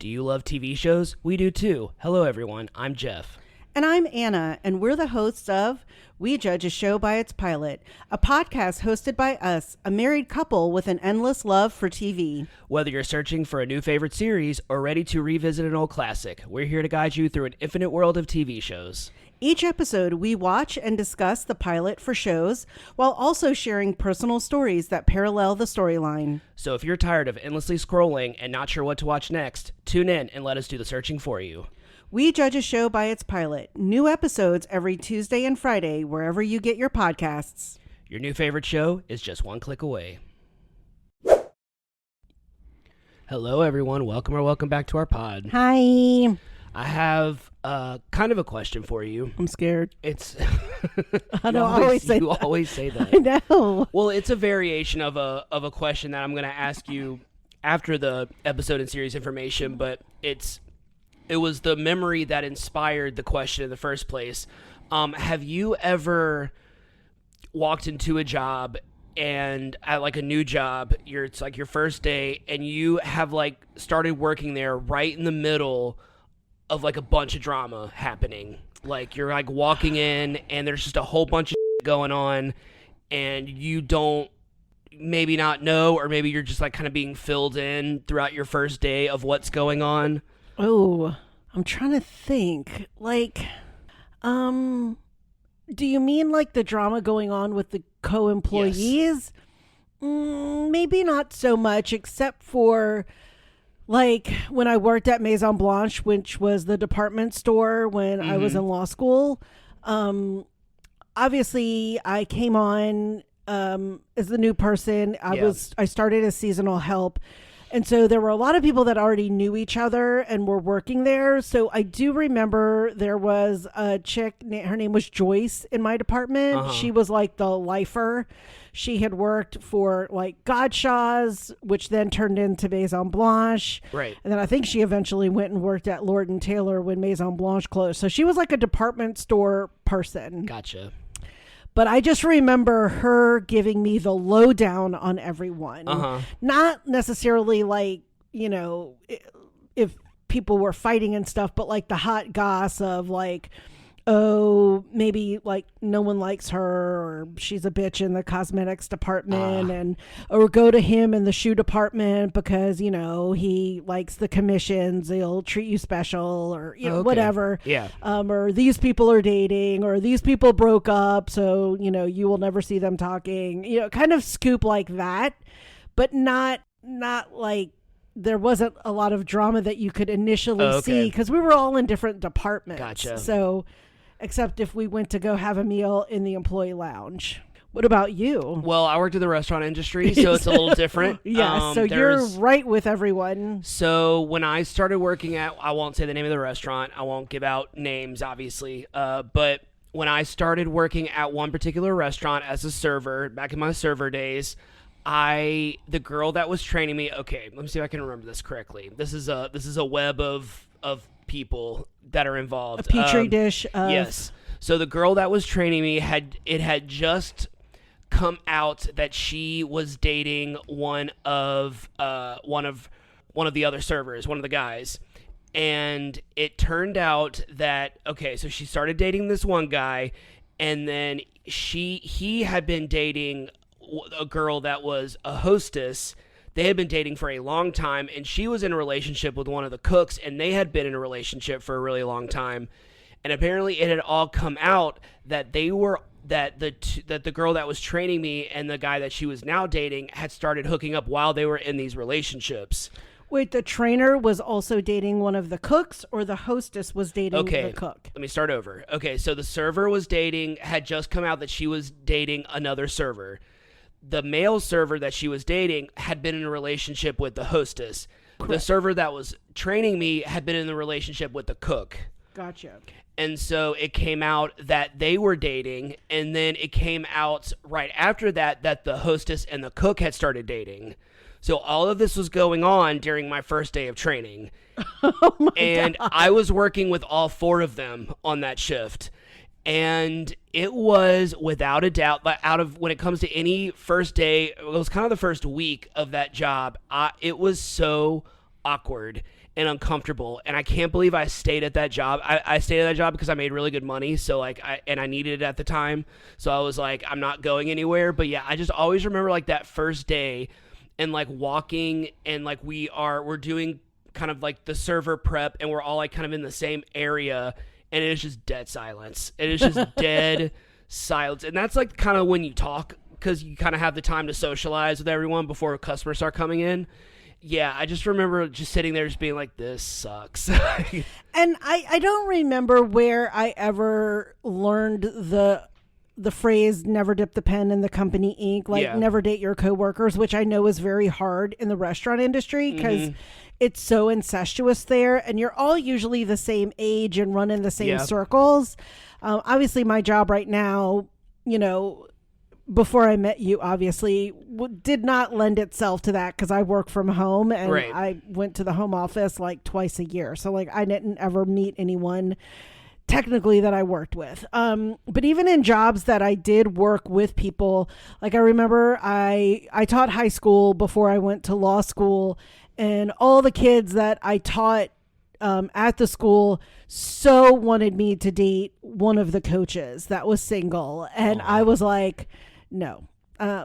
Do you love TV shows? We do too. Hello everyone, I'm Jeff. And I'm Anna, and we're the hosts of We Judge a Show by Its Pilot, a podcast hosted by us, a married couple with an endless love for TV. Whether you're searching for a new favorite series or ready to revisit an old classic, we're here to guide you through an infinite world of TV shows. Each episode, we watch and discuss the pilot for shows while also sharing personal stories that parallel the storyline. So if you're tired of endlessly scrolling and not sure what to watch next, tune in and let us do the searching for you. We Judge a Show by Its Pilot. New episodes every Tuesday and Friday, wherever you get your podcasts. Your new favorite show is just one click away. Hello everyone, welcome back to our pod. Hi. I have kind of a question for you. I'm scared. It's I don't always say you that. always say that. I know. Well, it's a variation of a question that I'm going to ask you after the episode and series information, but it was the memory that inspired the question in the first place. Have you ever walked into a job and at like a new job, it's like your first day, and you have like started working there right in the middle of like a bunch of drama happening? Like you're like walking in and there's just a whole bunch of going on, and you don't maybe not know, or maybe you're just like kind of being filled in throughout your first day of what's going on. Oh, I'm trying to think. Like, do you mean like the drama going on with the co-employees? Yes. Maybe not so much, except for like when I worked at Maison Blanche, which was the department store when I was in law school. Obviously, I came on as the new person. I started as seasonal help. And so there were a lot of people that already knew each other and were working there. So I do remember there was a chick, her name was Joyce, in my department. Uh-huh. She was like the lifer. She had worked for like Godshaw's, which then turned into Maison Blanche. Right. And then I think she eventually went and worked at Lord & Taylor when Maison Blanche closed. So she was like a department store person. Gotcha. But I just remember her giving me the lowdown on everyone. Uh-huh. Not necessarily like, you know, if people were fighting and stuff, but like the hot goss of like, oh, maybe like no one likes her, or she's a bitch in the cosmetics department, and or go to him in the shoe department because, you know, he likes the commissions, he'll treat you special, or, you know, whatever. Yeah. Or these people are dating, or these people broke up, so, you know, you will never see them talking, you know, kind of scoop like that, but not like there wasn't a lot of drama that you could initially see because we were all in different departments. Gotcha. So, except if we went to go have a meal in the employee lounge. What about you? Well, I worked in the restaurant industry, so it's a little different. Yeah, so you're right with everyone. So when I started working at, I won't say the name of the restaurant, I won't give out names, obviously, but when I started working at one particular restaurant as a server, back in my server days, the girl that was training me, okay, let me see if I can remember this correctly. This is a web of people that are involved. A petri dish of... Yes. So the girl that was training me had just come out that she was dating one of the other servers, one of the guys. And it turned out that, okay, so she started dating this one guy, and then he had been dating a girl that was a hostess. They had been dating for a long time, and she was in a relationship with one of the cooks, and they had been in a relationship for a really long time. And apparently it had all come out that the girl that was training me and the guy that she was now dating had started hooking up while they were in these relationships. Wait, the trainer was also dating one of the cooks, or the hostess was dating the cook? Let me start over. Okay, so the server had just come out that she was dating another server. The male server that she was dating had been in a relationship with the hostess. Correct. The server that was training me had been in a relationship with the cook. Gotcha. And so it came out that they were dating, and then it came out right after that the hostess and the cook had started dating. So all of this was going on during my first day of training. Oh my and God. I was working with all four of them on that shift. And it was without a doubt, when it comes to any first day, it was kind of the first week of that job, it was so awkward. and uncomfortable. And I can't believe I stayed at that job. I stayed at that job because I made really good money. So like I needed it at the time. So I was like, I'm not going anywhere. But yeah, I just always remember like that first day and like walking and like we're doing kind of like the server prep and we're all like kind of in the same area and it is just dead silence. It is just dead silence. And that's like kind of when you talk because you kind of have the time to socialize with everyone before customers start coming in. Yeah, I just remember just sitting there just being like, this sucks. And I don't remember where I ever learned the phrase never dip the pen in the company ink, like never date your coworkers, which I know is very hard in the restaurant industry because it's so incestuous there and you're all usually the same age and run in the same circles. Obviously my job right now, you know, before I met you, obviously did not lend itself to that because I work from home and I went to the home office like twice a year. So like I didn't ever meet anyone technically that I worked with. But even in jobs that I did work with people, like I remember I taught high school before I went to law school, and all the kids that I taught at the school so wanted me to date one of the coaches that was single. And I was like, no.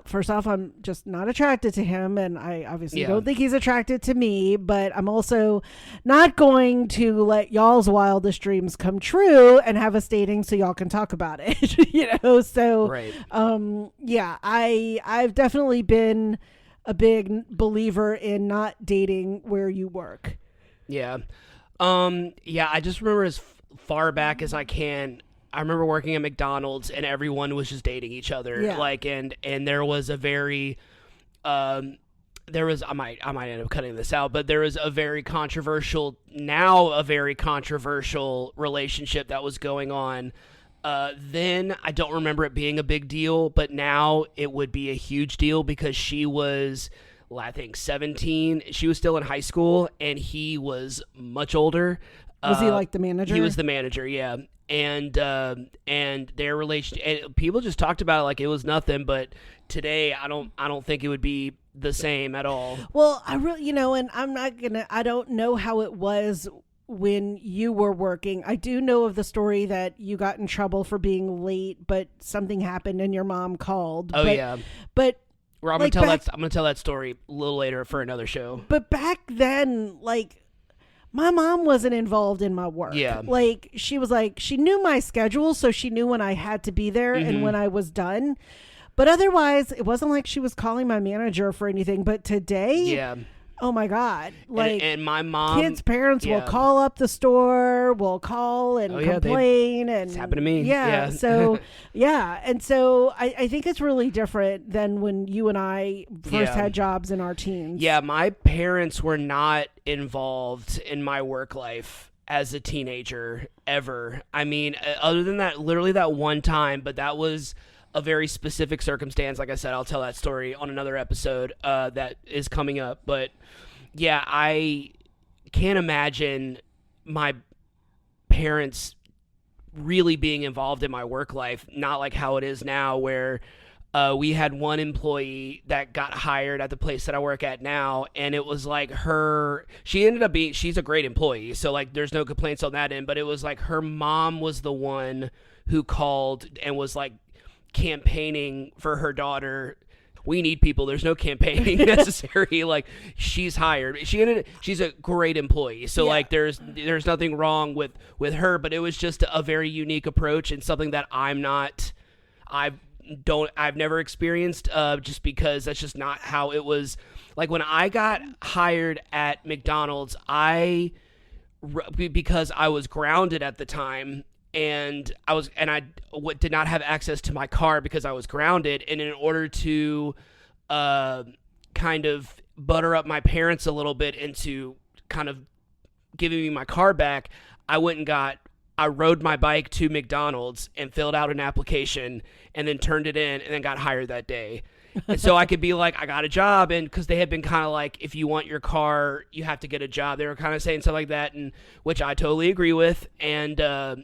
First off, I'm just not attracted to him, and I obviously don't think he's attracted to me, but I'm also not going to let y'all's wildest dreams come true and have us dating so y'all can talk about it, you know? So, I've definitely been a big believer in not dating where you work. Yeah. I just remember as far back as I can, I remember working at McDonald's and everyone was just dating each other. Like, and there was a very, I might end up cutting this out, but there was a very controversial relationship that was going on. Then I don't remember it being a big deal, but now it would be a huge deal because she was, I think 17. She was still in high school and he was much older. Was he like the manager? He was the manager. Yeah. And their relation, and people just talked about it like it was nothing, but today I don't think it would be the same at all. Well, I really, and I don't know how it was when you were working. I do know of the story that you got in trouble for being late, but something happened and your mom called. Oh, But I'm going to tell that story a little later for another show. But back then, like, my mom wasn't involved in my work. Yeah. Like, she was like, she knew my schedule, so she knew when I had to be there and when I was done. But otherwise, it wasn't like she was calling my manager for anything. But today, oh my God. Like, and my mom, kids' parents will call up the store, will call and complain. And it's happened to me. Yeah. So, And so I think it's really different than when you and I first had jobs in our teens. Yeah. My parents were not involved in my work life as a teenager ever. I mean, other than that, literally that one time, but that was a very specific circumstance. Like I said, I'll tell that story on another episode that is coming up. But yeah, I can't imagine my parents really being involved in my work life, not like how it is now where we had one employee that got hired at the place that I work at now, and it was like she's a great employee, so like there's no complaints on that end, but it was like her mom was the one who called and was like campaigning for her daughter. We need people. There's no campaigning necessary. Like, she's hired. She's a great employee. So like there's nothing wrong with her, but it was just a very unique approach and something that I've never experienced just because that's just not how it was. Like when I got hired at McDonald's, because I was grounded at the time and I did not have access to my car because I was grounded, and in order to kind of butter up my parents a little bit into kind of giving me my car back, I rode my bike to McDonald's and filled out an application and then turned it in and then got hired that day. And so I could be like, I got a job. And because they had been kind of like, if you want your car, you have to get a job. They were kind of saying stuff like that, and which I totally agree with, and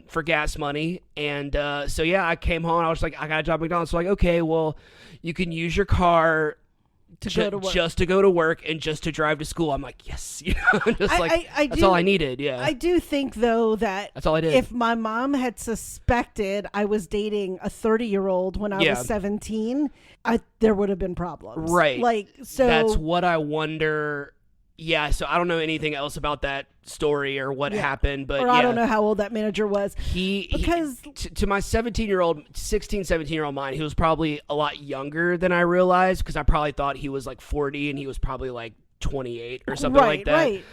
for gas money. And so, I came home and I was like, I got a job at McDonald's. So like, okay, well, you can use your car go to work. Just to go to work and just to drive to school. I'm like, yes, that's all I needed. Yeah, I do think though that's all I did. If my mom had suspected I was dating a 30-year-old when I was 17, there would have been problems. Right. Like, so that's what I wonder. Yeah, so I don't know anything else about that story or what happened, but I don't know how old that manager was. To my 17-year-old mind, he was probably a lot younger than I realized, because I probably thought he was like 40 and he was probably like 28 or something like that. Right.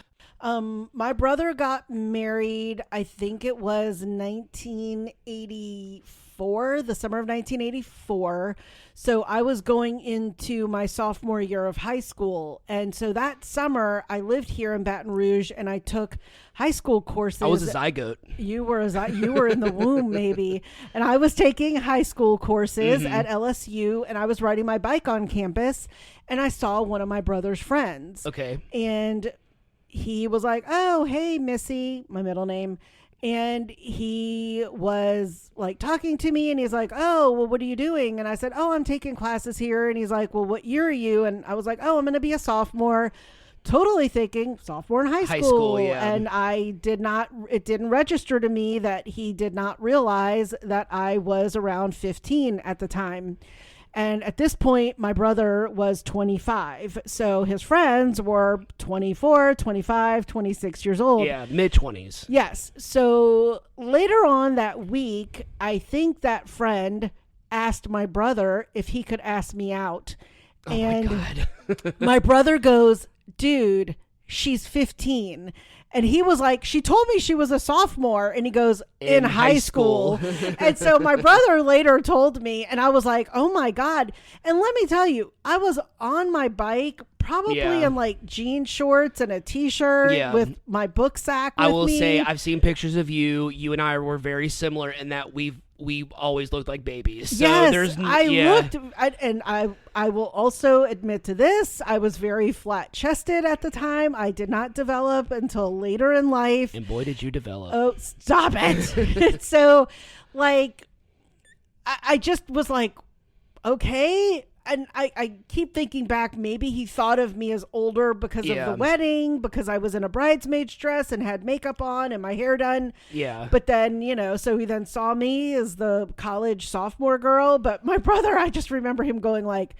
My brother got married, I think it was 1984, the summer of 1984. So I was going into my sophomore year of high school. And so that summer I lived here in Baton Rouge and I took high school courses. I was a zygote. You were in the womb maybe. And I was taking high school courses at LSU and I was riding my bike on campus and I saw one of my brother's friends. Okay. And he was like, "Oh, hey, Missy," my middle name. And he was like talking to me and he's like, "Oh, well, what are you doing?" And I said, "Oh, I'm taking classes here." And he's like, "Well, what year are you?" And I was like, "Oh, I'm going to be a sophomore." Totally thinking sophomore in high school. Yeah. And it didn't register to me that he did not realize that I was around 15 at the time. And at this point, my brother was 25. So his friends were 24, 25, 26 years old. Yeah, mid-20s. Yes. So later on that week, I think that friend asked my brother if he could ask me out. Oh, and my God. My brother goes, "Dude, she's 15. And he was like, "She told me she was a sophomore." And he goes, in high school. And so my brother later told me, and I was like, oh my God. And let me tell you, I was on my bike, probably in like jean shorts and a t-shirt with my book sack with me. I will say, I've seen pictures of you. You and I were very similar in that we always looked like babies. So yes, I will also admit to this. I was very flat chested at the time. I did not develop until later in life. And boy, did you develop. Oh, stop it. So like, I just was like, okay. And I keep thinking back, maybe he thought of me as older because of the wedding, because I was in a bridesmaid's dress and had makeup on and my hair done. Yeah. But then, so he then saw me as the college sophomore girl. But my brother, I just remember him going like,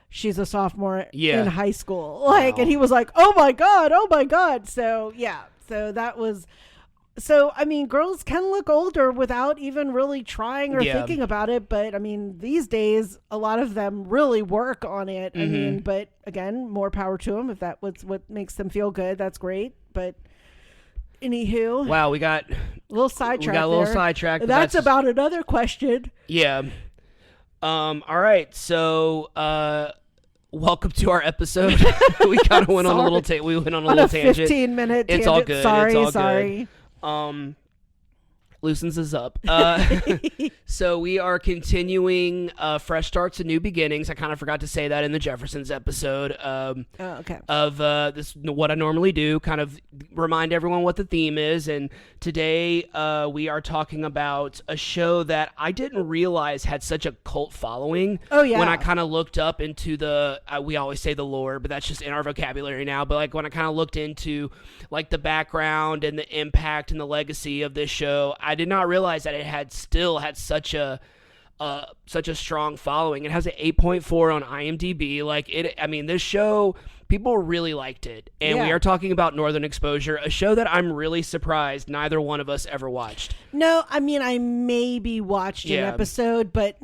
"She's a sophomore in high school." Like, and he was like, "Oh my God, oh my God." So, yeah. So that was... So, I mean, girls can look older without even really trying or thinking about it. But, I mean, these days, a lot of them really work on it. I mean, but again, more power to them. If that was what makes them feel good, that's great. But anywho. Wow, we got a little sidetracked. We got a little sidetracked. That's about another question. Yeah. All right. So, welcome to our episode. We kind of went on a little we went on a little tangent. 15-minute tangent. It's all good. Sorry. Loosens us up. So we are continuing Fresh Starts and New Beginnings. I kind of forgot to say that in the Jeffersons episode. Okay. Of this, what I normally do, kind of remind everyone what the theme is. And today we are talking about a show that I didn't realize had such a cult following. Oh, yeah. When I kind of looked up into we always say the lore, but that's just in our vocabulary now. But like when I kind of looked into like the background and the impact and the legacy of this show, I did not realize that it still had such a strong following. It has an 8.4 on IMDb. This show, people really liked it. And we are talking about Northern Exposure, a show that I'm really surprised neither one of us ever watched. No, I mean, I maybe watched an episode, but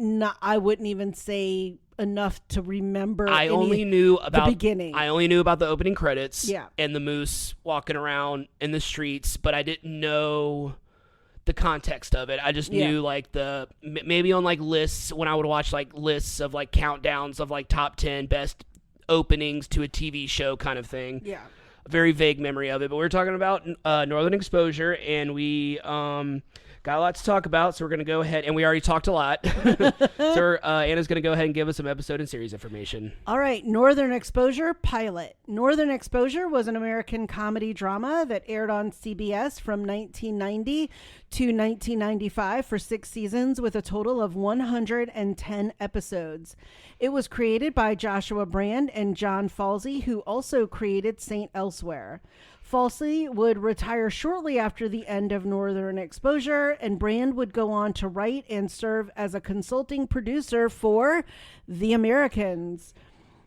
I wouldn't even say enough to remember. I only knew about the beginning. I only knew about the opening credits and the moose walking around in the streets, but I didn't know the context of it. I just knew like maybe on like lists, when I would watch like lists of like countdowns of like top 10 best openings to a TV show kind of thing. Yeah. A very vague memory of it, but we're talking about Northern Exposure, and we kind got a lot to talk about, so we're going to go ahead, and we already talked a lot. So Anna's going to go ahead and give us some episode and series information. All right, Northern Exposure pilot. Northern Exposure was an American comedy drama that aired on CBS from 1990 to 1995 for 6 seasons with a total of 110 episodes. It was created by Joshua Brand and John Falsey, who also created Saint Elsewhere. Falsey would retire shortly after the end of Northern Exposure, and Brand would go on to write and serve as a consulting producer for The Americans.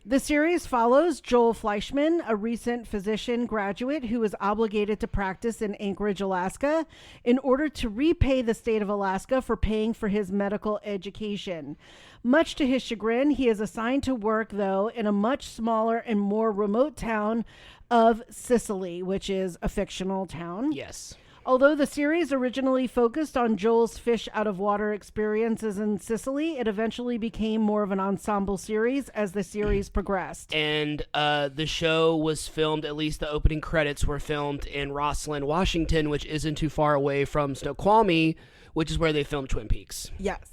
The series follows Joel Fleischman, a recent physician graduate who is obligated to practice in Anchorage, Alaska, in order to repay the state of Alaska for paying for his medical education. Much to his chagrin, he is assigned to work, though, in a much smaller and more remote town of Sicily, which is a fictional town. Yes. Although the series originally focused on Joel's fish out of water experiences in Sicily, it eventually became more of an ensemble series as the series progressed. And the show was filmed, at least the opening credits were filmed in Rosslyn, Washington, which isn't too far away from Snoqualmie, which is where they filmed Twin Peaks. Yes.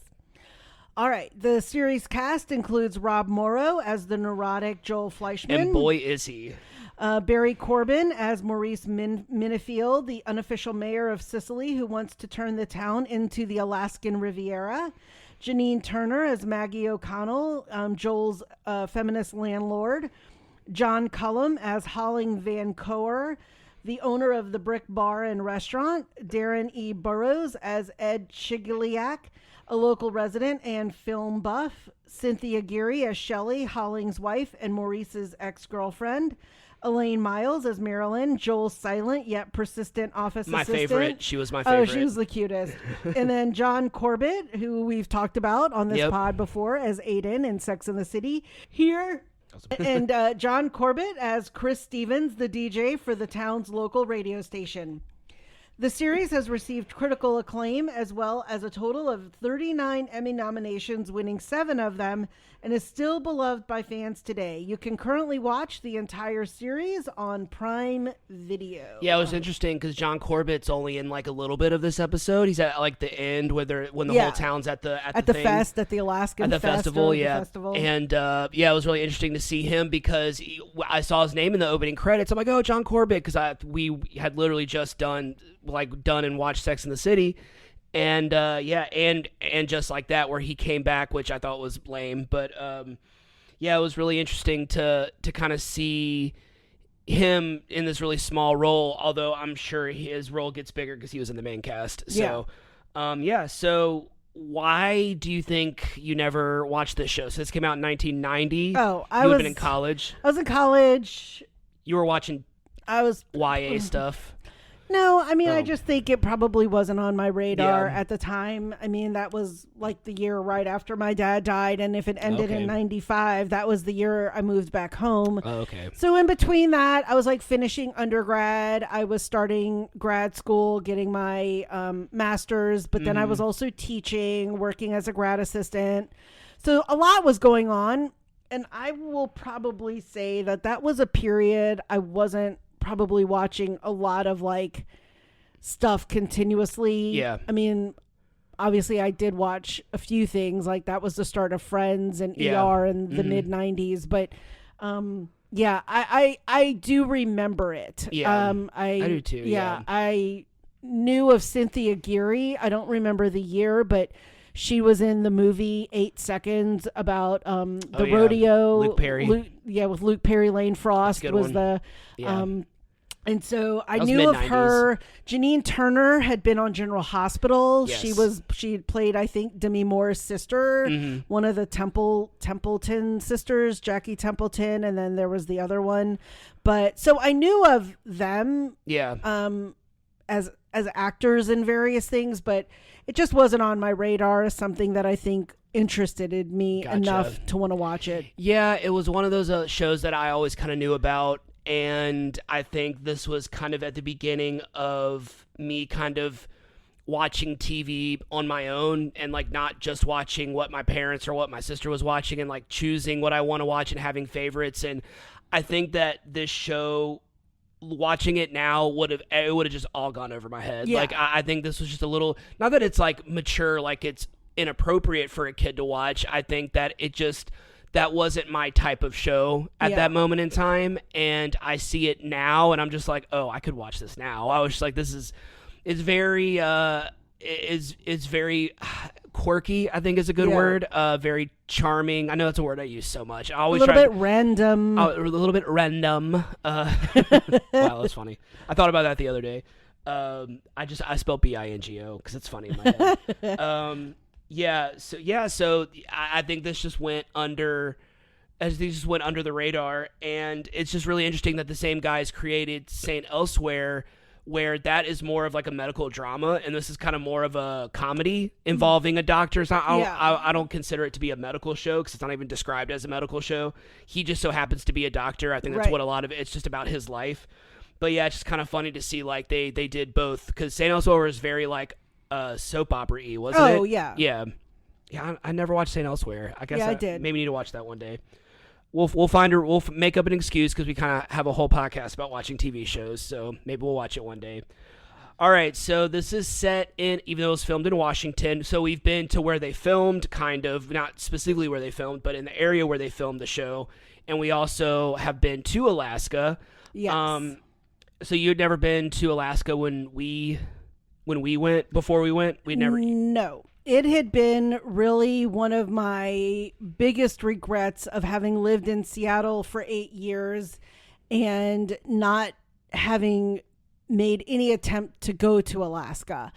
All right. The series cast includes Rob Morrow as the neurotic Joel Fleischman. And boy, is he. Barry Corbin as Maurice Minifield, the unofficial mayor of Sicily who wants to turn the town into the Alaskan Riviera. Janine Turner as Maggie O'Connell, Joel's feminist landlord. John Cullum as Holling Van Coer, the owner of the Brick Bar and Restaurant. Darren E. Burrows as Ed Chigliak, a local resident and film buff. Cynthia Geary as Shelley, Holling's wife and Maurice's ex-girlfriend. Elaine Miles as Marilyn, Joel's silent yet persistent office assistant. My favorite. She was my favorite. Oh, she was the cutest. And then John Corbett, who we've talked about on this pod before as Aiden in Sex and the City. Here. And John Corbett as Chris Stevens, the DJ for the town's local radio station. The series has received critical acclaim as well as a total of 39 Emmy nominations, winning 7 of them, and is still beloved by fans today. You can currently watch the entire series on Prime Video. Yeah, it was interesting because John Corbett's only in like a little bit of this episode. He's at like the end when the whole town's at the thing, fest, at the Alaskan at the festival. Yeah, festival. And it was really interesting to see him because I saw his name in the opening credits. I'm like, oh, John Corbett, because we had literally just done and watched Sex and the City. And and just like that, where he came back, which I thought was lame, but it was really interesting to kind of see him in this really small role. Although I'm sure his role gets bigger because he was in the main cast. So, So why do you think you never watched this show? So this came out in 1990. Oh, you had been in college. I was in college. You were watching. YA stuff. No, I mean, I just think it probably wasn't on my radar at the time. I mean, that was like the year right after my dad died. And if it ended in 95, that was the year I moved back home. Oh, okay. So in between that, I was like finishing undergrad. I was starting grad school, getting my master's. But then I was also teaching, working as a grad assistant. So a lot was going on. And I will probably say that was a period I wasn't probably watching a lot of like stuff continuously. Yeah. I mean, obviously I did watch a few things, like that was the start of Friends and ER in the mid 90s, but I do remember it. Yeah. I do too. Yeah. I knew of Cynthia Geary. I don't remember the year, but she was in the movie 8 Seconds about the rodeo. Luke Perry. With Luke Perry. Lane Frost was the and so I knew of her. Janine Turner had been on General Hospital. Yes. She had played, I think, Demi Moore's sister, one of the Templeton sisters, Jackie Templeton, and then there was the other one. But so I knew of them. Yeah. As actors in various things, but it just wasn't on my radar as something that I think interested in me enough to want to watch it. Yeah, it was one of those shows that I always kind of knew about, and I think this was kind of at the beginning of me kind of watching TV on my own and like not just watching what my parents or what my sister was watching and like choosing what I want to watch and having favorites. And I think that this show watching it now would have just all gone over my head. Yeah. Like I think this was just a little, not that it's like mature, like it's inappropriate for a kid to watch. I think that that wasn't my type of show at that moment in time, and I see it now and I'm just like, oh, I could watch this now. I was just like, it's very is very quirky, I think is a good word. Very charming. I know that's a word I use so much. I always a little bit random. A little bit random. Wow, that's funny. I thought about that the other day. I spelled bingo because it's funny in my head. So I think this just went under the radar, and it's just really interesting that the same guys created Saint Elsewhere, where that is more of like a medical drama, and this is kind of more of a comedy involving a doctor. So I don't consider it to be a medical show because it's not even described as a medical show. He just so happens to be a doctor. I think that's what a lot of it's just about his life. But yeah, it's just kind of funny to see like they did both, because Saint Elsewhere is very like soap opera-y, wasn't it? Oh yeah. Yeah. I never watched Saint Elsewhere. I guess I did. Maybe need to watch that one day. We'll make up an excuse because we kind of have a whole podcast about watching TV shows, so maybe we'll watch it one day. All right, so this is set in, even though it was filmed in Washington, so we've been to where they filmed, kind of, not specifically where they filmed, but in the area where they filmed the show, and we also have been to Alaska. Yes. So you'd never been to Alaska when we went, before we went? We'd never. No. It had been really one of my biggest regrets of having lived in Seattle for 8 years and not having made any attempt to go to Alaska.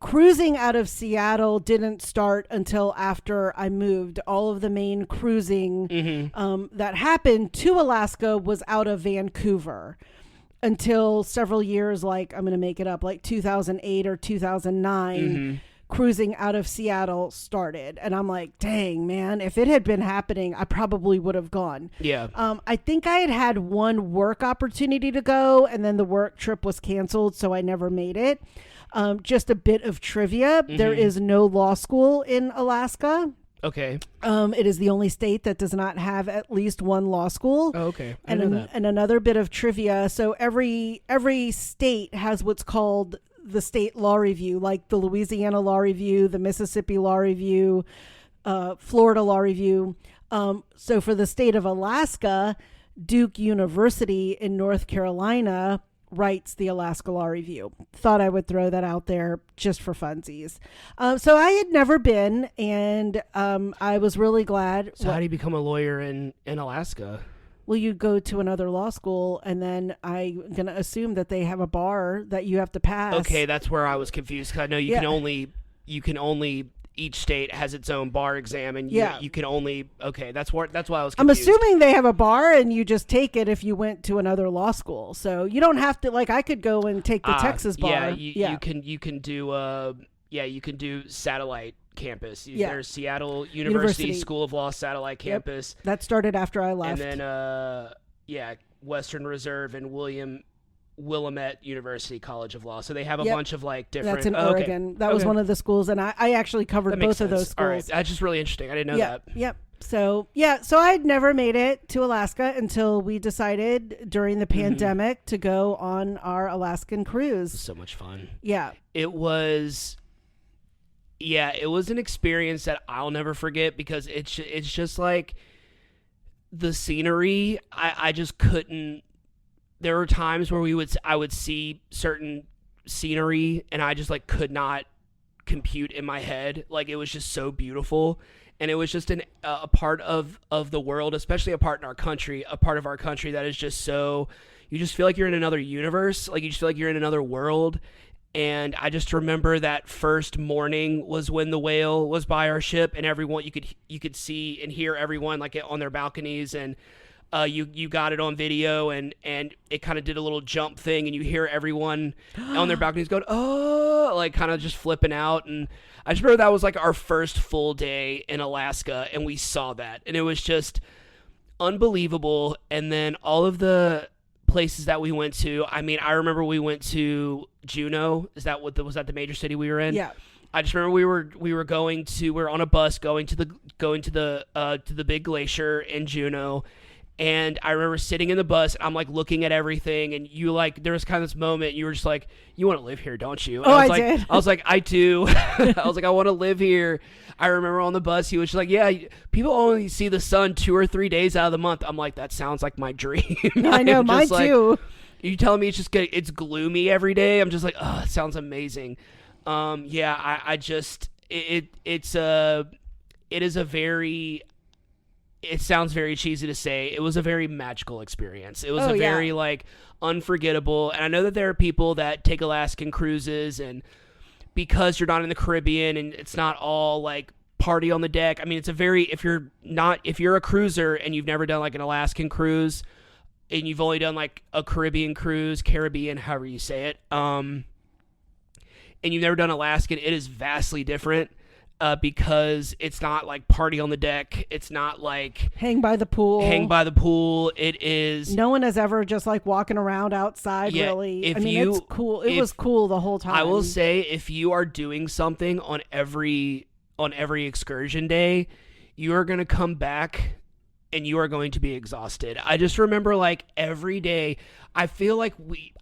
Cruising out of Seattle didn't start until after I moved. All of the main cruising that happened to Alaska was out of Vancouver until several years, like I'm going to make it up, like 2008 or 2009. Cruising out of Seattle started, and I'm like, dang, man, if it had been happening, I probably would have gone. Yeah. I think I had one work opportunity to go, and then the work trip was canceled, so I never made it. Just a bit of trivia. There is no law school in Alaska. Okay. It is the only state that does not have at least one law school. Oh, okay. I know that. And another bit of trivia. So every state has what's called the state law review, like the Louisiana law review, the Mississippi law review, Florida law review. So for the state of Alaska, Duke University in North Carolina writes the Alaska Law Review. Thought I would throw that out there just for funsies. So I had never been, and I was really glad. So how do you become a lawyer in Alaska? Well, you go to another law school, and then I'm going to assume that they have a bar that you have to pass. Okay, that's where I was confused, because I know you can only each state has its own bar exam, and you can only, okay, that's why I was confused. I'm assuming they have a bar, and you just take it if you went to another law school. So you don't have to, like, I could go and take the Texas bar. You can do satellite campus. There's Seattle University School of Law satellite campus. Yep. That started after I left. And then Western Reserve and Willamette University College of Law. So they have a bunch of like different. That's in Oregon. Okay. That was one of the schools, and I actually covered both of those schools. All right. That's just really interesting. I didn't know that. Yep. So I'd never made it to Alaska until we decided during the pandemic to go on our Alaskan cruise. So much fun. Yeah. It was an experience that I'll never forget, because it's just like the scenery. I just couldn't. There were times where I would see certain scenery and I just like could not compute in my head. Like, it was just so beautiful, and it was just a part of the world, especially a part of our country that is just so, you just feel like you're in another universe. Like, you just feel like you're in another world. And I just remember that first morning was when the whale was by our ship, and everyone, you could see and hear everyone like on their balconies, and you got it on video, and it kind of did a little jump thing, and you hear everyone on their balconies going, oh, like kind of just flipping out. And I just remember that was like our first full day in Alaska, and we saw that, and it was just unbelievable. And then all of the places that we went to, I mean, I remember we went to Juneau. Was that the major city we were in? Yeah. I just remember we were on a bus going to the big glacier in Juneau, And I remember sitting in the bus, and I'm like looking at everything, and you like there was kind of this moment, you were just like, "You want to live here, don't you?" And I was did. I was like, "I do." I was like, "I want to live here." I remember on the bus, he was just like, "Yeah, people only see the sun 2 or 3 days out of the month." I'm like, "That sounds like my dream." I know, mine too. You telling me it's gloomy every day? I'm just like, "Oh, it sounds amazing." Yeah, I just it is a very. It sounds very cheesy to say. It was a very magical experience. It was very like unforgettable. And I know that there are people that take Alaskan cruises, and because you're not in the Caribbean and it's not all like party on the deck. I mean, it's a very if you're a cruiser and you've never done like an Alaskan cruise, and you've only done like a Caribbean cruise, Caribbean, however you say it, and you've never done Alaskan, it is vastly different. Because it's not like party on the deck. It's not like hang by the pool. It is. No one has ever just like walking around outside. Really, it's cool. It was cool the whole time. I will say, if you are doing something on every excursion day, you are going to come back and you are going to be exhausted. I just remember like every day. I feel like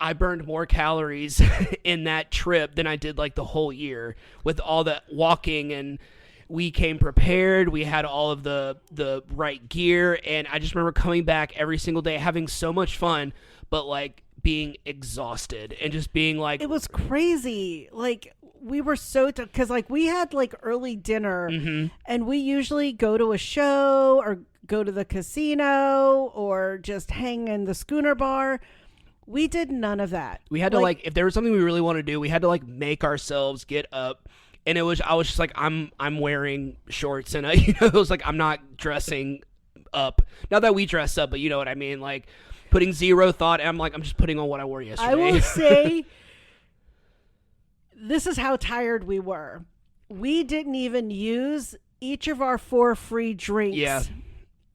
I burned more calories in that trip than I did like the whole year with all the walking, and we came prepared. We had all of the right gear, and I just remember coming back every single day having so much fun, but like being exhausted and just being like, it was crazy. Like we were because like we had like early dinner, and we usually go to a show or go to the casino or just hang in the schooner bar. We did none of that. We had to like if there was something we really want to do, we had to like make ourselves get up. And I was just like, I'm wearing shorts, and it was like, I'm not dressing up. Not that we dress up, but you know what I mean? Like putting zero thought. And I'm like, I'm just putting on what I wore yesterday. I will say this is how tired we were. We didn't even use each of our 4 free drinks. Yeah.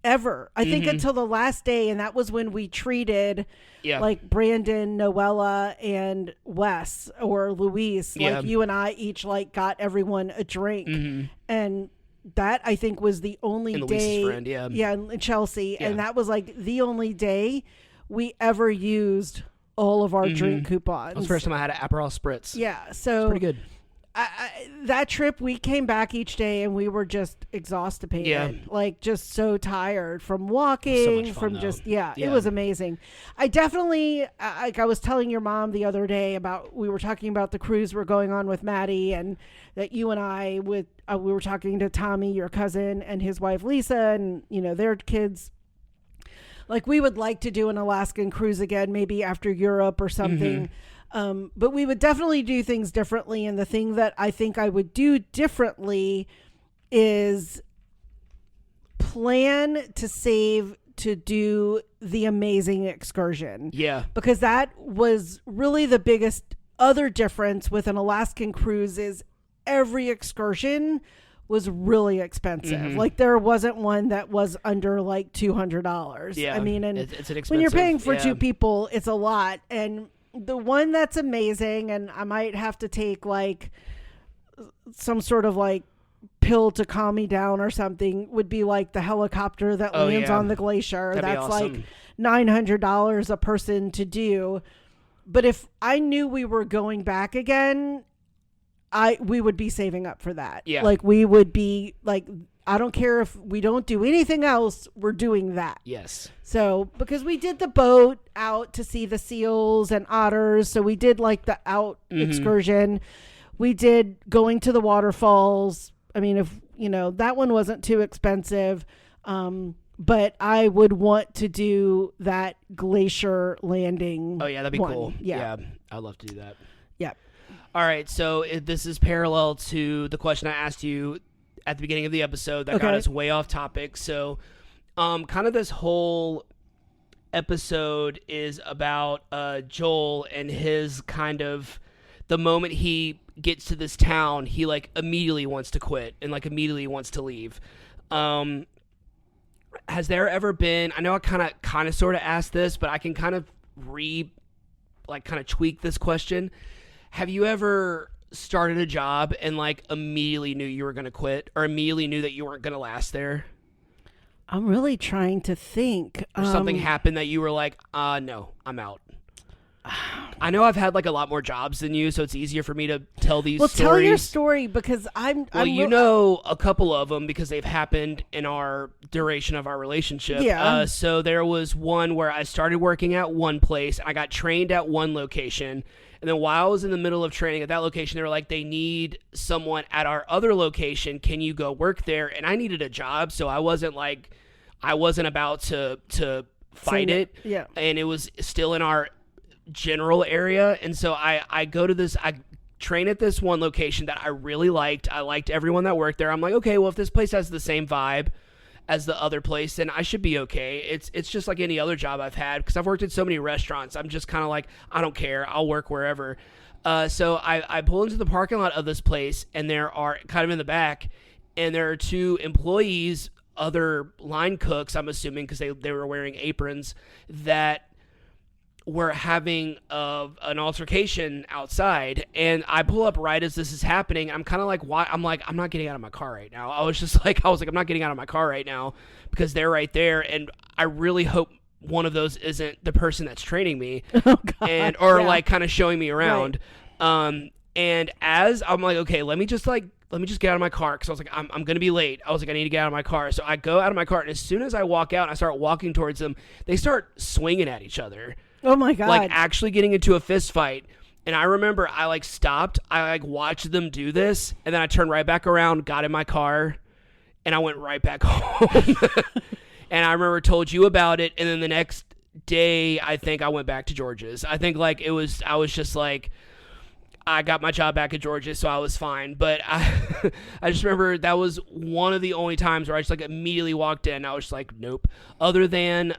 Ever. I think until the last day, and that was when we treated like Brandon, Noella, and Wes or Luis. Like you and I each like got everyone a drink. And that I think was the only day. Luis's friend, and Chelsea. Yeah. And that was like the only day we ever used all of our drink coupons. That was the first time I had an Aperol Spritz. Yeah. So it's pretty good. That trip, we came back each day and we were just exhausted, like just so tired from walking, from just it was amazing. I definitely like I was telling your mom the other day we were talking about the cruise we're going on with Maddie, and that you and I we were talking to Tommy, your cousin, and his wife Lisa, and their kids. Like we would like to do an Alaskan cruise again, maybe after Europe or something. But we would definitely do things differently. And the thing that I think I would do differently is plan to save to do the amazing excursion. Yeah. Because that was really the biggest other difference with an Alaskan cruise is every excursion was really expensive. Like there wasn't one that was under like $200. Yeah. I mean, and it's an expensive, when you're paying for 2 people, it's a lot. And the one that's amazing, and I might have to take like some sort of like pill to calm me down or something, would be like the helicopter that lands on the glacier. That'd that's awesome. Like $900 a person to do. But if I knew we were going back again, we would be saving up for that. Yeah. Like we would be like, I don't care if we don't do anything else, we're doing that. Yes. So, because we did the boat out to see the seals and otters. So we did like the out excursion. We did going to the waterfalls. I mean, if, that one wasn't too expensive. But I would want to do that glacier landing. Oh yeah, that'd be cool. Yeah. I'd love to do that. Yeah. All right. So this is parallel to the question I asked you at the beginning of the episode that got us way off topic. So kind of this whole episode is about Joel and his kind of the moment he gets to this town, he like immediately wants to quit and like immediately wants to leave. Has there ever been, I know I kind of sort of asked this, but I can kind of tweak this question. Have you ever started a job and like immediately knew you were going to quit or immediately knew that you weren't going to last there? I'm really trying to think. Or something happened that you were like, no, I'm out. I know I've had like a lot more jobs than you, so it's easier for me to tell these stories. Well, tell your story because you know a couple of them because they've happened in our duration of our relationship. Yeah. So there was one where I started working at one place. I got trained at one location. And then while I was in the middle of training at that location, they were like, they need someone at our other location. Can you go work there? And I needed a job, so I wasn't about to fight it. Yeah. And it was still in our general area, and so I train at this one location that I really liked. I liked everyone that worked there. I'm like, okay, well, if this place has the same vibe as the other place, then I should be okay. It's just like any other job I've had, because I've worked at so many restaurants. I'm just kind of like, I don't care, I'll work wherever. So I pull into the parking lot of this place, and there are kind of in the back, and there are two employees, other line cooks, I'm assuming, because they were wearing aprons, that were having an altercation outside. And I pull up right as this is happening. I'm kind of like, why? I'm like, I'm not getting out of my car right now. I was like, I'm not getting out of my car right now because they're right there. And I really hope one of those isn't the person that's training me. Oh, God. Or like kind of showing me around. Right. And as I'm like, okay, let me just get out of my car, because I was like, I'm going to be late. I was like, I need to get out of my car. So I go out of my car, and as soon as I walk out and I start walking towards them, they start swinging at each other. Oh my God. Like actually getting into a fist fight. And I remember I like stopped. I like watched them do this. And then I turned right back around, got in my car, and I went right back home. And I remember told you about it. And then the next day, I think I went back to George's. I think like I was just like, I got my job back at George's, so I was fine. But I just remember that was one of the only times where I just like immediately walked in. I was just like, nope. Other than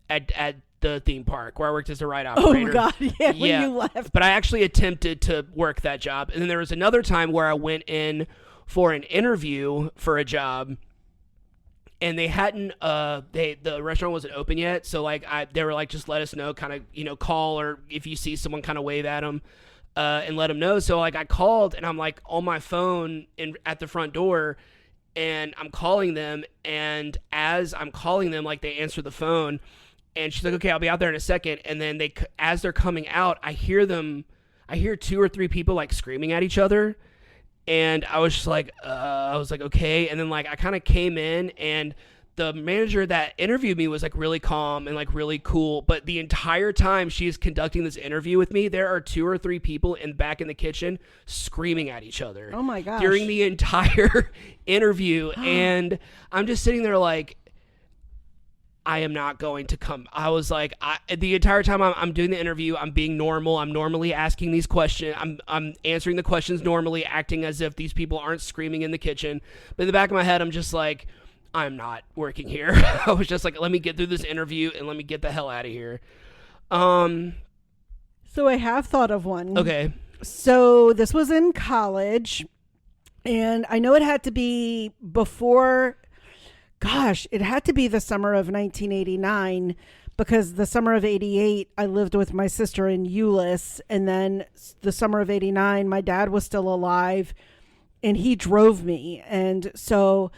at the theme park where I worked as a ride operator. Oh God, yeah, when you left. But I actually attempted to work that job. And then there was another time where I went in for an interview for a job, and they hadn't the restaurant wasn't open yet. So like they were like, just let us know, kind of, call, or if you see someone, kind of wave at them and let them know. So like I called, and I'm like on my phone at the front door, and I'm calling them, and as I'm calling them, like they answer the phone. And she's like, okay, I'll be out there in a second. And then as they're coming out, I hear 2 or 3 people like screaming at each other. And I was just like, okay. And then like I kind of came in, and the manager that interviewed me was like really calm and like really cool. But the entire time she's conducting this interview with me, there are 2 or 3 people back in the kitchen screaming at each other. Oh my gosh. During the entire interview. And I'm just sitting there like, I am not going to come. I was like, the entire time I'm doing the interview, I'm being normal. I'm normally asking these questions. I'm answering the questions normally, acting as if these people aren't screaming in the kitchen. But in the back of my head, I'm just like, I'm not working here. I was just like, let me get through this interview and let me get the hell out of here. So I have thought of one. Okay. So this was in college, and I know it had to be before... Gosh, it had to be the summer of 1989, because the summer of 88, I lived with my sister in Euless. And then the summer of 89, my dad was still alive, and he drove me. And so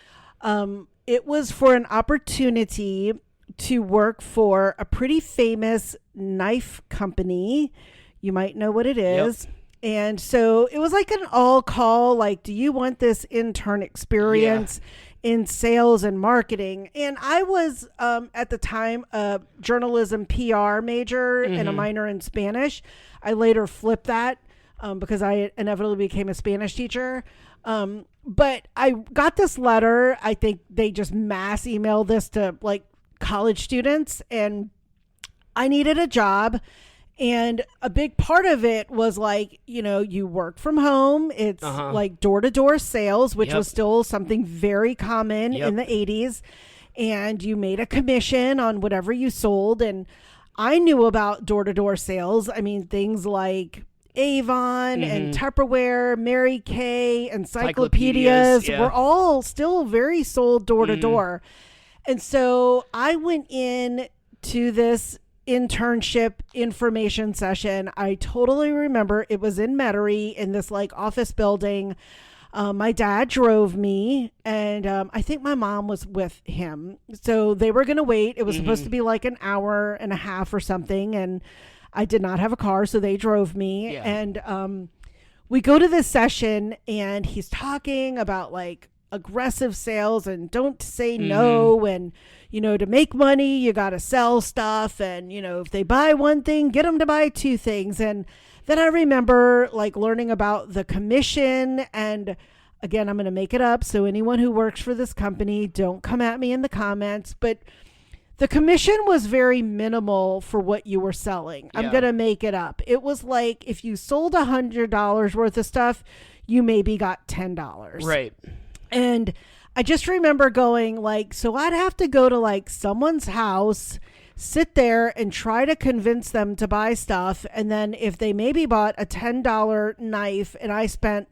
it was for an opportunity to work for a pretty famous knife company. You might know what it is. Yep. And so it was like an all call, like, do you want this intern experience? Yeah. In sales and marketing. And I was at the time a journalism PR major and a minor in Spanish. I later flipped that because I inevitably became a Spanish teacher. But I got this letter. I think they just mass emailed this to like college students, and I needed a job. And a big part of it was like, you work from home. It's like door-to-door sales, which was still something very common in the 80s. And you made a commission on whatever you sold. And I knew about door-to-door sales. I mean, things like Avon and Tupperware, Mary Kay, encyclopedias were all still very sold door-to-door. And so I went in to this internship information session. I totally remember it was in Metairie in this like office building. My dad drove me, and I think my mom was with him. So they were going to wait. It was supposed to be like an hour and a half or something, and I did not have a car, so they drove me. Yeah. And we go to this session, and he's talking about like aggressive sales and don't say no, and to make money you got to sell stuff, and if they buy one thing, get them to buy two things. And then I remember like learning about the commission, and again, I'm going to make it up, so anyone who works for this company, don't come at me in the comments, but the commission was very minimal for what you were selling. I'm going to make it up. It was like if you sold $100 worth of stuff, you maybe got $10. Right. And I just remember going like, so I'd have to go to like someone's house, sit there and try to convince them to buy stuff. And then if they maybe bought a $10 knife and I spent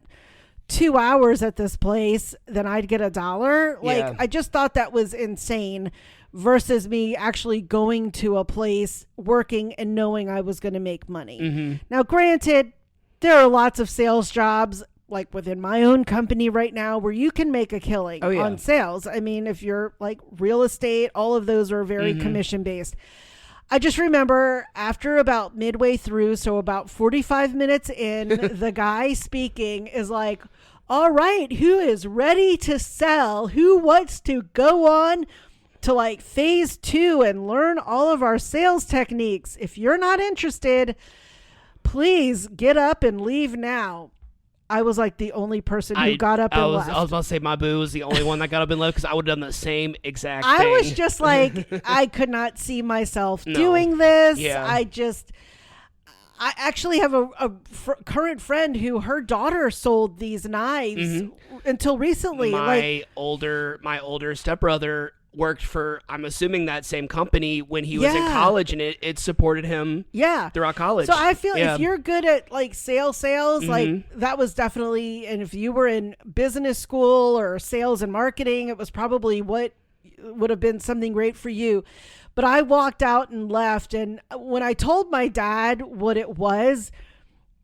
2 hours at this place, then I'd get $1. Like, I just thought that was insane versus me actually going to a place, working and knowing I was going to make money. Now, granted, there are lots of sales jobs like within my own company right now where you can make a killing on sales. I mean, if you're like real estate, all of those are very commission based. I just remember after about midway through, so about 45 minutes in, the guy speaking is like, all right, who is ready to sell? Who wants to go on to like phase 2 and learn all of our sales techniques? If you're not interested, please get up and leave now. I was like the only person who got up and left. I was about to say my boo was the only one that got up and left because I would have done the same exact thing. I was just like, I could not see myself doing this. Yeah. I actually have a current friend who her daughter sold these knives until recently. My older stepbrother worked for, I'm assuming, that same company when he was in college, and it supported him throughout college. So I feel if you're good at like sales, like that was definitely, and if you were in business school or sales and marketing, it was probably what would have been something great for you. But I walked out and left, and when I told my dad what it was,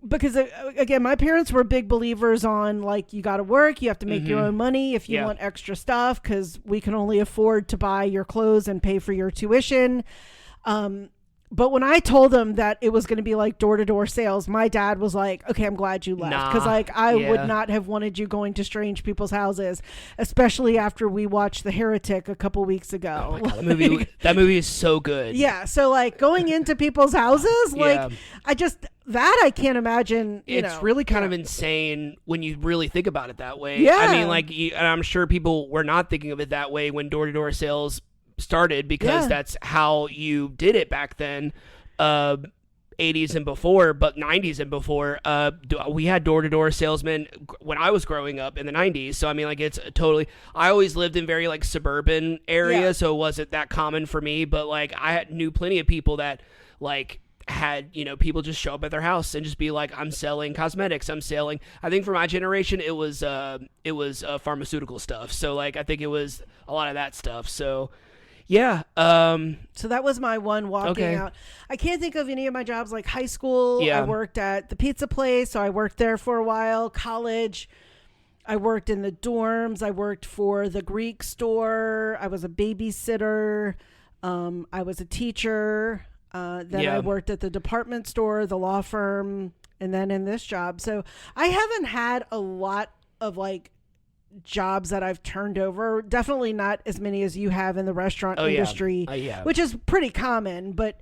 because again, my parents were big believers on like, you got to work, you have to make your own money if you want extra stuff, because we can only afford to buy your clothes and pay for your tuition. But when I told them that it was going to be like door-to-door sales, my dad was like, okay, I'm glad you left. Because like I would not have wanted you going to strange people's houses, especially after we watched The Heretic a couple weeks ago. Oh my God, that movie is so good. Yeah. So like going into people's houses, like I can't imagine. It's really kind of insane when you really think about it that way. Yeah. I mean, like, and I'm sure people were not thinking of it that way when door-to-door sales started, because that's how you did it back then, 80s and before, but 90s and before. We had door-to-door salesmen when I was growing up in the 90s. So I mean, like, it's totally, I always lived in very like suburban areas, so it wasn't that common for me, but like I knew plenty of people that like had, people just show up at their house and just be like, I'm selling cosmetics, I think for my generation it was pharmaceutical stuff, so like I think it was a lot of that stuff. So so that was my one walking out. I can't think of any of my jobs. Like high school, I worked at the pizza place, so I worked there for a while. College, I worked in the dorms. I worked for the Greek store. I was a babysitter. I was a teacher. Then I worked at the department store, the law firm, and then in this job. So I haven't had a lot of like jobs that I've turned over. Definitely not as many as you have in the restaurant industry, which is pretty common. But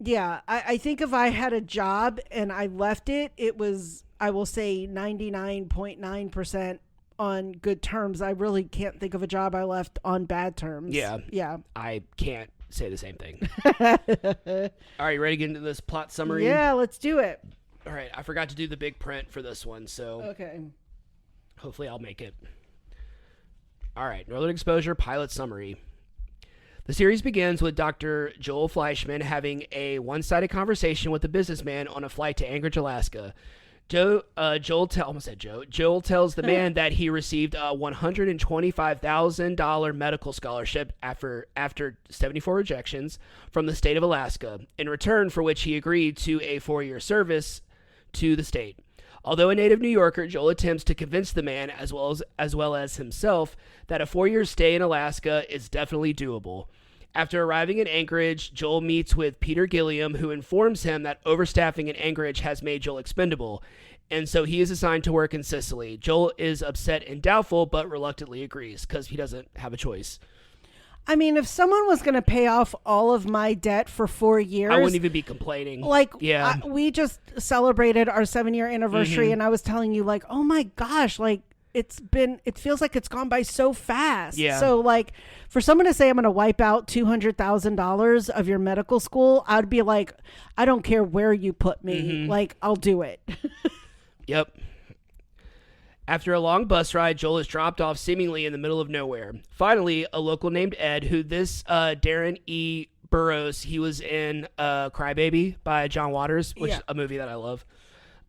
I think if I had a job and I left it, it was, I will say 99.9% on good terms. I really can't think of a job I left on bad terms. Yeah. I can't say the same thing. All right, you ready to get into this plot summary? Yeah, let's do it. All right, I forgot to do the big print for this one, so okay. Hopefully I'll make it. All right, Northern Exposure pilot summary. The series begins with Dr. Joel Fleischman having a one-sided conversation with a businessman on a flight to Anchorage, Alaska. Joel tells the man that he received a $125,000 medical scholarship after 74 rejections from the state of Alaska, in return for which he agreed to a 4-year service to the state. Although a native New Yorker, Joel attempts to convince the man, as well as himself, that a 4-year stay in Alaska is definitely doable. After arriving in Anchorage, Joel meets with Peter Gilliam, who informs him that overstaffing in Anchorage has made Joel expendable, and so he is assigned to work in Sicily. Joel is upset and doubtful, but reluctantly agrees because he doesn't have a choice. I mean, if someone was going to pay off all of my debt for 4 years, I wouldn't even be complaining. Like, yeah, we just celebrated our 7-year anniversary, and I was telling you, like, oh my gosh, like, it feels like it's gone by so fast. Yeah. So, like, for someone to say I'm going to wipe out $200,000 of your medical school, I'd be like, I don't care where you put me. Like, I'll do it. Yep. After a long bus ride, Joel is dropped off seemingly in the middle of nowhere. Finally, a local named Ed, who this Darren E. Burroughs, he was in Crybaby by John Waters, which is a movie that I love.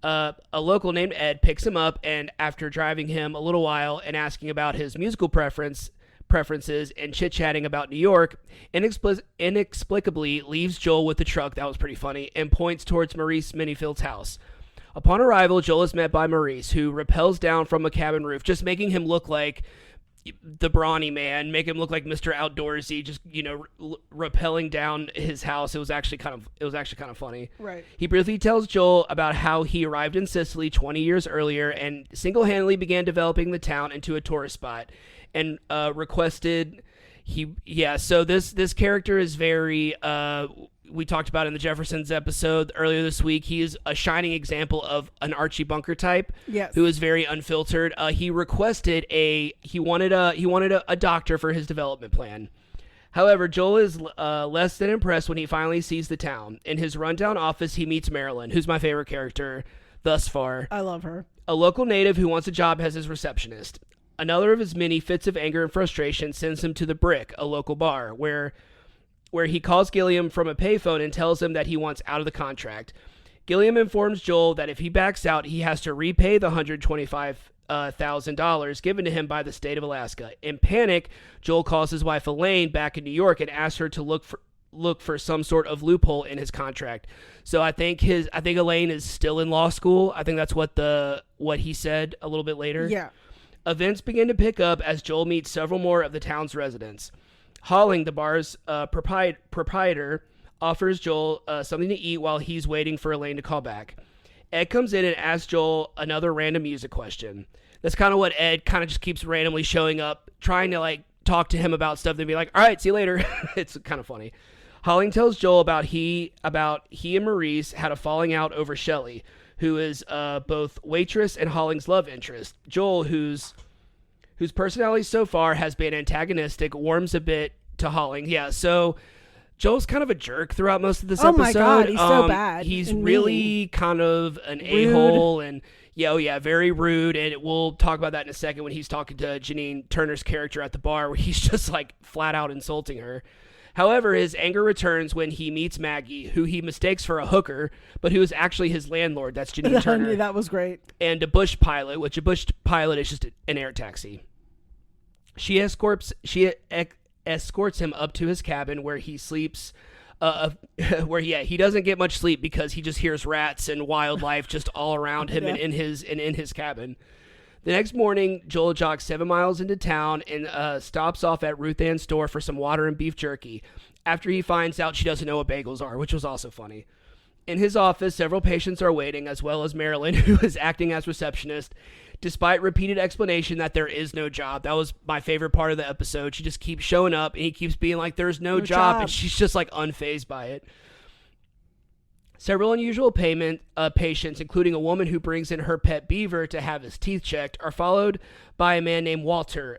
A local named Ed picks him up, and after driving him a little while and asking about his musical preferences and chit-chatting about New York, inexplicably leaves Joel with the truck, that was pretty funny, and points towards Maurice Minifield's house. Upon arrival, Joel is met by Maurice, who rappels down from a cabin roof, just making him look like the brawny man, make him look like Mr. Outdoorsy, just, rappelling down his house. It was actually kind of funny. Right. He briefly tells Joel about how he arrived in Sicily 20 years earlier and single-handedly began developing the town into a tourist spot, and requested so this character is very we talked about in the Jeffersons episode earlier this week. He is a shining example of an Archie Bunker type, who is very unfiltered. He wanted a doctor for his development plan. However, Joel is less than impressed when he finally sees the town. In his rundown office, he meets Marilyn, who's my favorite character thus far. I love her. A local native who wants a job as his receptionist. Another of his many fits of anger and frustration sends him to the Brick, a local bar, where he calls Gilliam from a payphone and tells him that he wants out of the contract. Gilliam informs Joel that if he backs out, he has to repay the $125,000 given to him by the state of Alaska. In panic, Joel calls his wife Elaine back in New York and asks her to look for some sort of loophole in his contract. So I think Elaine is still in law school. I think that's what he said a little bit later. Yeah. Events begin to pick up as Joel meets several more of the town's residents. Holling, the bar's proprietor, offers Joel something to eat while he's waiting for Elaine to call back. Ed comes in and asks Joel another random music question. That's kind of what Ed kind of just keeps randomly showing up, trying to like talk to him about stuff. They'd be like, all right, see you later. It's kind of funny. Holling tells Joel about he and Maurice had a falling out over Shelley, who is both waitress and Holling's love interest. Joel, whose personality so far has been antagonistic, warms a bit to Holling. Yeah, so Joel's kind of a jerk throughout most of this episode. Oh my God, he's so bad. He's really kind of an a-hole and very rude. And we'll talk about that in a second when he's talking to Janine Turner's character at the bar, where he's just like flat out insulting her. However, his anger returns when he meets Maggie, who he mistakes for a hooker, but who is actually his landlord. That's Janine Turner. That was great. And a bush pilot, which a bush pilot is just an air taxi. She escorts him up to his cabin where he sleeps, he doesn't get much sleep because he just hears rats and wildlife just all around him and in his cabin. The next morning, Joel jogs 7 miles into town and stops off at Ruth Ann's store for some water and beef jerky after he finds out she doesn't know what bagels are, which was also funny. In his office, several patients are waiting, as well as Marilyn, who is acting as receptionist, despite repeated explanation that there is no job. That was my favorite part of the episode. She just keeps showing up, and he keeps being like, there's no job, and she's just like unfazed by it. Several unusual patients, including a woman who brings in her pet beaver to have his teeth checked, are followed by a man named Walter,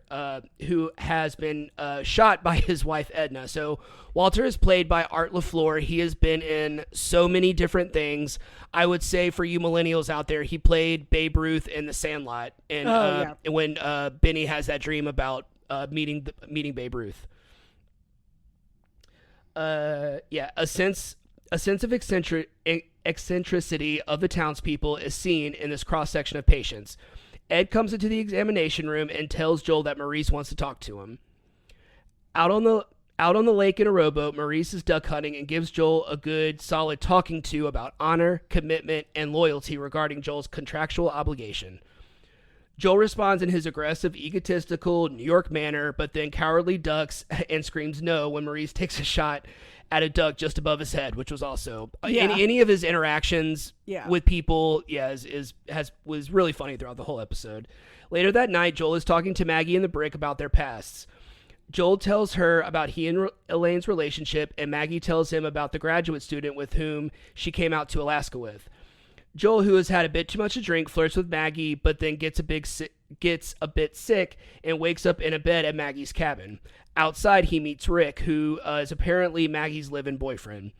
who has been shot by his wife, Edna. So Walter is played by Art LaFleur. He has been in so many different things. I would say for you millennials out there, he played Babe Ruth in The Sandlot. And when Benny has that dream about meeting Babe Ruth. A sense of eccentricity of the townspeople is seen in this cross-section of patients. Ed comes into the examination room and tells Joel that Maurice wants to talk to him. Out on Out on the lake in a rowboat, Maurice is duck hunting and gives Joel a good, solid talking to about honor, commitment, and loyalty regarding Joel's contractual obligation. Joel responds in his aggressive, egotistical New York manner, but then cowardly ducks and screams no when Maurice takes a shot at a duck just above his head, which was also any of his interactions with people. Was really funny throughout the whole episode. Later that night, Joel is talking to Maggie and the Brick about their pasts. Joel tells her about he and Elaine's relationship, and Maggie tells him about the graduate student with whom she came out to Alaska with. Joel, who has had a bit too much to drink, flirts with Maggie, but then gets a bit sick and wakes up in a bed at Maggie's cabin. Outside, he meets Rick, who is apparently Maggie's live-in boyfriend.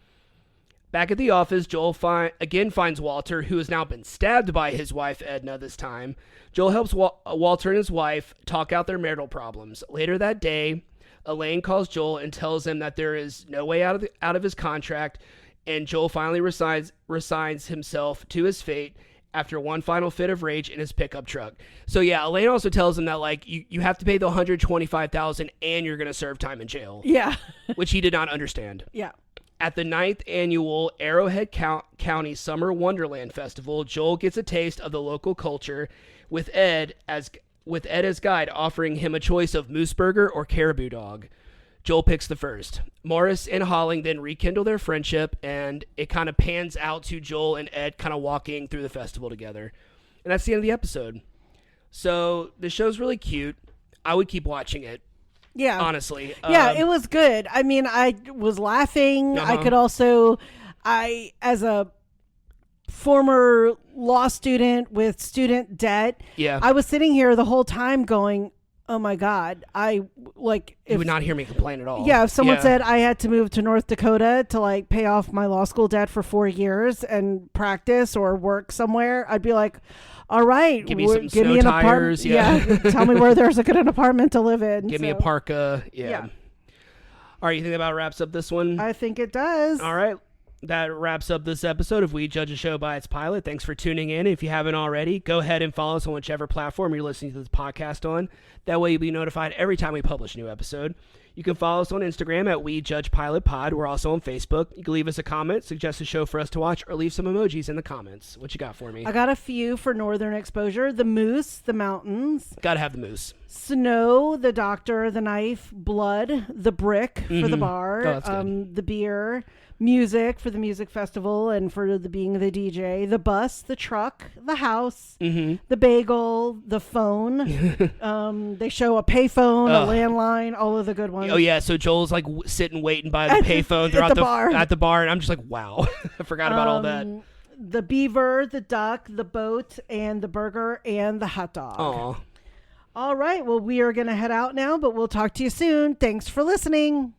Back at the office, Joel again finds Walter, who has now been stabbed by his wife, Edna, this time. Joel helps Walter and his wife talk out their marital problems. Later that day, Elaine calls Joel and tells him that there is no way out of his contract, and Joel finally resigns himself to his fate after one final fit of rage in his pickup truck. So yeah, Elaine also tells him that like you have to pay the $125,000 and you're gonna serve time in jail. Yeah, which he did not understand. Yeah. At the 9th annual Arrowhead County Summer Wonderland Festival, Joel gets a taste of the local culture with Ed as guide, offering him a choice of moose burger or caribou dog. Joel picks the first. Morris and Holling then rekindle their friendship, and it kind of pans out to Joel and Ed kind of walking through the festival together. And that's the end of the episode. So the show's really cute. I would keep watching it. Yeah. Honestly. Yeah, it was good. I mean, I was laughing. I could also, as a former law student with student debt, I was sitting here the whole time going, oh my God, you would not hear me complain at all. Yeah, if someone said I had to move to North Dakota to like pay off my law school debt for 4 years and practice or work somewhere, I'd be like, all right, give me an apartment. Yeah. Tell me where there's a good apartment to live in. Give me a parka. Yeah. All right, you think that about wraps up this one? I think it does. All right. That wraps up this episode of We Judge a Show by its Pilot. Thanks for tuning in. If you haven't already, go ahead and follow us on whichever platform you're listening to this podcast on. That way you'll be notified every time we publish a new episode. You can follow us on Instagram at We Judge Pilot Pod. We're also on Facebook. You can leave us a comment, suggest a show for us to watch, or leave some emojis in the comments. What you got for me? I got a few for northern exposure. The moose, the mountains. Gotta have the moose. Snow, the doctor, the knife, blood, the brick for the bar, that's good. the beer, music for the music festival and for being the DJ, the bus, the truck, the house, the bagel, the phone. They show a payphone, a landline, all of the good ones. Oh yeah, so Joel's like sitting waiting by the payphone at the bar, and I'm just like, wow, I forgot about all that. The beaver, the duck, the boat, and the burger, and the hot dog. Aw. All right, well, we are going to head out now, but we'll talk to you soon. Thanks for listening.